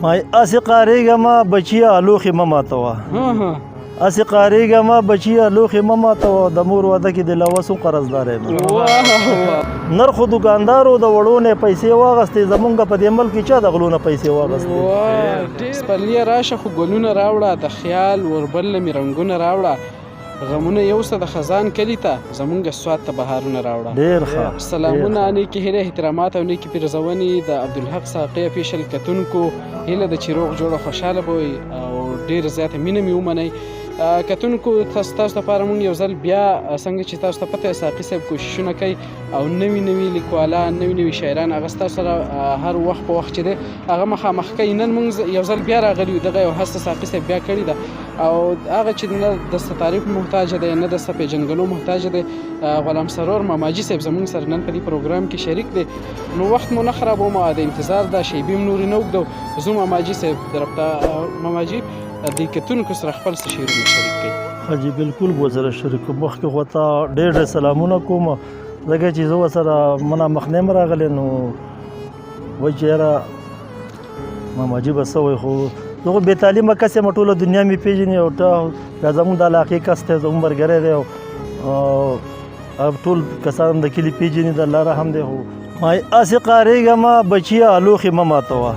ما اسی قاریږه بچیا لوخي مه ماتوه اسی قاریږه بچیا لوخي مه ماتوه د مور واده کې د لوسو قرضدار یم نرخو دکاندارو د وړو نه پیسې واغستې زمونږ په دې ملک کې چا د غلو نه پیسې واغستې سپرلیه راشه خو ګلونه راوړه د خیال وربل مې رنګونه راوړه غمونه یوسه د خزان کلي ته زمونږ سوات ته بهارونه راوړه ډېر ښه سلامونه نیکې هیلې احترامات او نیکې پیرزونې د عبدالحق ساقي افیشل کتونکو هیله ده چې روغ جوړه خوشحاله به وئ او ډېره زیاته مینه مې ومنئ کتونکو تاسو لپاره موږ یو ځل بیا څنګه چې تاسو ته پته ساقي صاحب کوششونه کوي او نوي نوي لیکوالان نوي نوي شاعران هغه ستاسو سره هر وخت په وخت چې دی هغه مخامخ کوي نن موږ یو ځل بیا راغلي یو دغه یو هڅه ساقي صاحب بیا کړې ده او هغه چې نه د تعریف محتاج دی نه د پیژنګلو محتاج دی غلام سرور ماماجي صاحب زموږ سره نن په دې پروګرام کې شریک دی نو وخت مو نه خرابوم د انتظار دا شیبې م نورې نه اوږدو زه ماماجي صاحب درفته ماماجي د کتونکو سره خپل څه شعرونه شریک کړي حاجي بالکل به زه شریک کوم مخکې خو ته ډېر سلامونه کوم ځکه چې زه ورسره مخ نه یم راغلی نو وایي چې یاره ماماجي به څه وایي خو زه خو بې تعلیمه کس یم ټوله دنیا مې پېژني او ته بیا زموږ د علاقې کس دی زموږ ملګری دی او ټول کسان د کلي پېژني د الله رحم دی خو هسې قاریږه بچیه لوښې مه ماتوه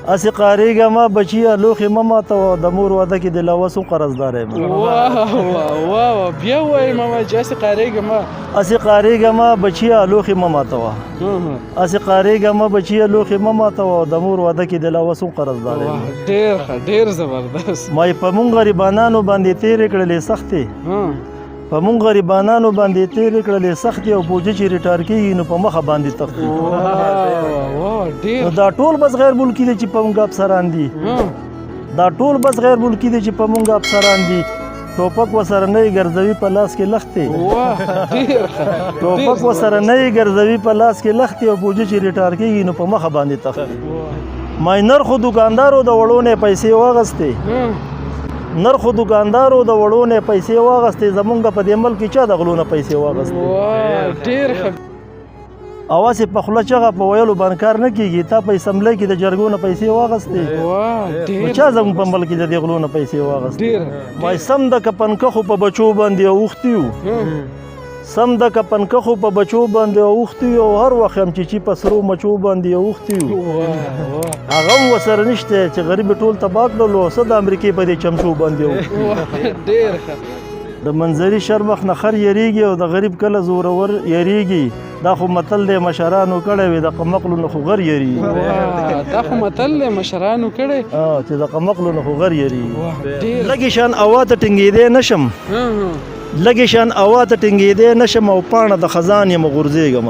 اسی قاریږه بچیا لوخي مه ماتوه د مور واده کې د لوسو قرضدار یم واه بیا وایي ماماجي هسې قاریږه اسی قاریږه بچیا لوخي مه ماتوه اسی قاریږه بچیا لوخي مه ماتوه د مور واده کې د لوسو قرضدار یم ډېر ښه ډېر زبردست ما په مونږ غریبانانو باندې تېرې کړلې سختې په مونږ غریبانانو باندې تېرې کړلې سختې او پوجي چې ریټار کېږي نو په مخه باندې تختې دا ټول بس غیر ملکي دي چې په مونږ افسران دي دا ټول بس غیر ملکي دي چې په مونږ افسران دي ټوپک ورسره نه یې ګرځوي په لاس کې لختې ټوپک ورسره نه یې ګرځوي په لاس کې لختې او پوجي چې ریټار کېږي نو په مخه باندې تختې ما نرخو دکاندارو د وړو نه پیسې واغستې نرخو دکاندارو د وړو نه پیسې واغستې زمونږ په دې ملک کې چا د غلو نه پیسې واغستې ډېر ښه اواسې په خوله چغه په ویلو باندې کار نه کېږي تا په اسمبلی کې د جرګو نه پیسې واغستې چا زموږ په ملک کې د دې غلو نه پیسې واغستې وایي سم د کپنکخو په بچو باندې اوښتي وو سم د کپنکخو په بچو باندې اوښتي وو او هر وخت هم چې په سرو مچو باندې اوښتي وو هغه هم ورسره نشته چې غریب ټول تباه کړلو څه د امریکې په دې چمچو باندې وو ډېر ښه د منظري شرمخ نه خر یریږي او د غریب کله زورور یریږي دا خو متل دی مشرانو کړی وي د قمقلو نه خو غر یریږي دا خو متل دی مشرانو کړی چې د قمقلو نه خو غر یریږي لږې شان اوا ته ټینګېدی نشم لږې شان اوا ته ټینګېدی نشم او پاڼه د خزان یم غورځېږم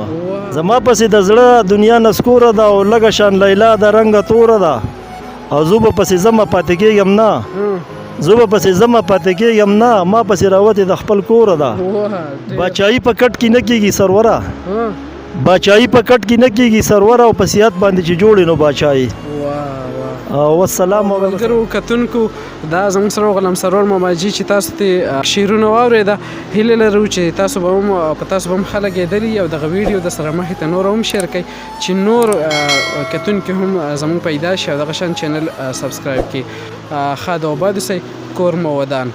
زما پسې د زړه دنیا نسکوره ده او لږه شان لیلا د رنګه توره ده او زه به پسې ځمه پاتې کېږم نه زه به پسې ځمه پاتې کېږم نه ما پسې راوتې د خپل کوره ده باچایي په کټ کې نه کېږي سروره باچایي په کټ کې نه کېږي سروره او په سیاحت باندې چې جوړې نو باچایي والسلام ملګرو کتونکو دا زموږ سره غلام سرور ماماجي چې تاسو ته شعرونه واورېده هیله لرو چې تاسو به هم په تاسو به هم خلک یېدلي او دغه ویډیو د سره مخې ته نور هم شیر کړئ چې نور کتونکي هم زموږ پیدا شي او دغه شان چینل سبسکرایب کړي ښاد او آباد اوسئ کور مو ودان